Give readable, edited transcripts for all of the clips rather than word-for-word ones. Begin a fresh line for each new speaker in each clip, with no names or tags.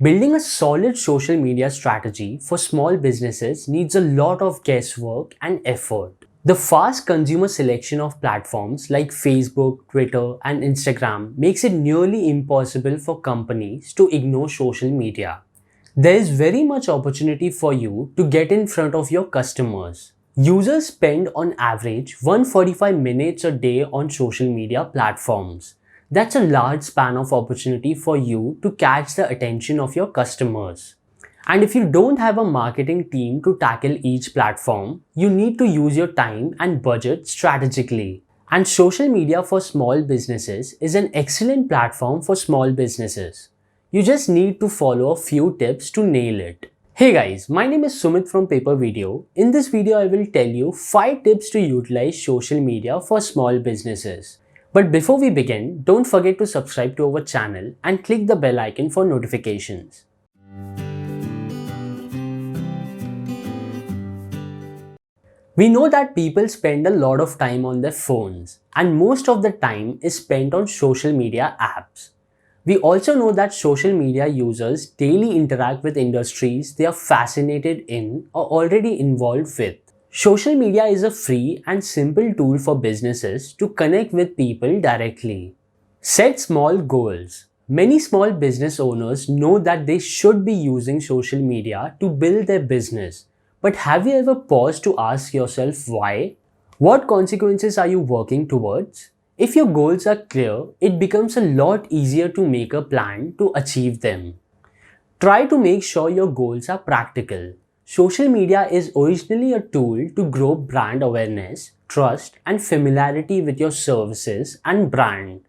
Building a solid social media strategy for small businesses needs a lot of guesswork and effort. The fast consumer selection of platforms like Facebook, Twitter, and Instagram makes it nearly impossible for companies to ignore social media. There is very much opportunity for you to get in front of your customers. Users spend on average 145 minutes a day on social media platforms. That's a large span of opportunity for you to catch the attention of your customers. And if you don't have a marketing team to tackle each platform, you need to use your time and budget strategically. And social media for small businesses is an excellent platform for small businesses. You just need to follow a few tips to nail it. Hey guys, my name is Sumit from PaperVideo. In this video, I will tell you 5 tips to utilize social media for small businesses. But before we begin, don't forget to subscribe to our channel and click the bell icon for notifications. We know that people spend a lot of time on their phones, and most of the time is spent on social media apps. We also know that social media users daily interact with industries they are fascinated in or already involved with. Social media is a free and simple tool for businesses to connect with people directly. Set small goals. Many small business owners know that they should be using social media to build their business. But have you ever paused to ask yourself why? What consequences are you working towards? If your goals are clear, it becomes a lot easier to make a plan to achieve them. Try to make sure your goals are practical. Social media is originally a tool to grow brand awareness, trust, and familiarity with your services and brand.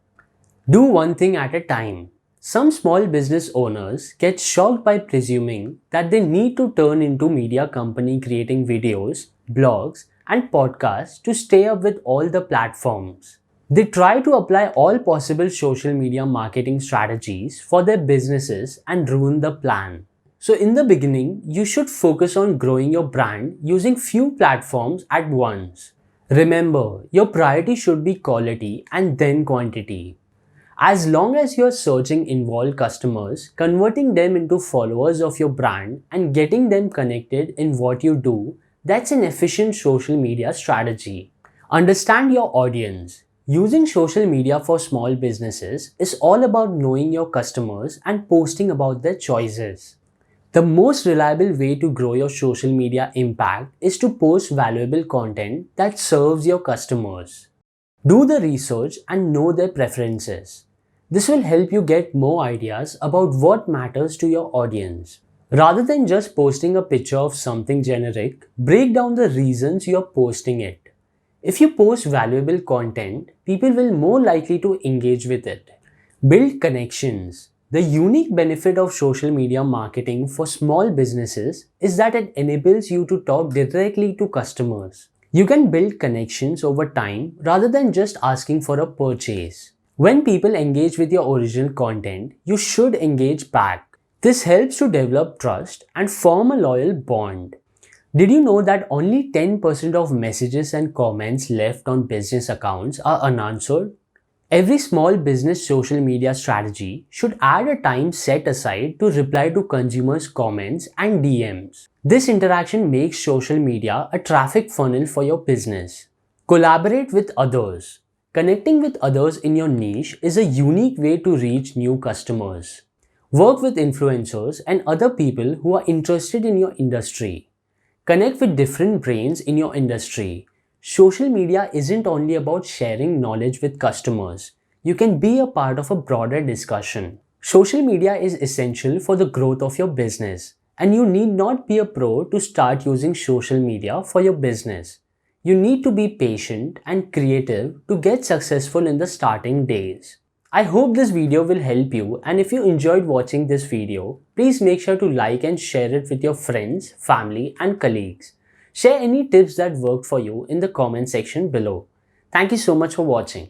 Do one thing at a time. Some small business owners get shocked by presuming that they need to turn into media company creating videos, blogs, and podcasts to stay up with all the platforms. They try to apply all possible social media marketing strategies for their businesses and ruin the plan. So in the beginning, you should focus on growing your brand using few platforms at once. Remember, your priority should be quality and then quantity. As long as you are searching involved customers, converting them into followers of your brand and getting them connected in what you do, that's an efficient social media strategy. Understand your audience. Using social media for small businesses is all about knowing your customers and posting about their choices. The most reliable way to grow your social media impact is to post valuable content that serves your customers. Do the research and know their preferences. This will help you get more ideas about what matters to your audience. Rather than just posting a picture of something generic, break down the reasons you are posting it. If you post valuable content, people will more likely to engage with it. Build connections. The unique benefit of social media marketing for small businesses is that it enables you to talk directly to customers. You can build connections over time rather than just asking for a purchase. When people engage with your original content, you should engage back. This helps to develop trust and form a loyal bond. Did you know that only 10% of messages and comments left on business accounts are unanswered? Every small business social media strategy should add a time set aside to reply to consumers' comments and DMs. This interaction makes social media a traffic funnel for your business. Collaborate with others. Connecting with others in your niche is a unique way to reach new customers. Work with influencers and other people who are interested in your industry. Connect with different brains in your industry. Social media isn't only about sharing knowledge with customers. You can be a part of a broader discussion. Social media is essential for the growth of your business, and you need not be a pro to start using social media for your business. You need to be patient and creative to get successful in the starting days. I hope this video will help you, and if you enjoyed watching this video, please make sure to like and share it with your friends, family and colleagues. Share any tips that worked for you in the comment section below. Thank you so much for watching.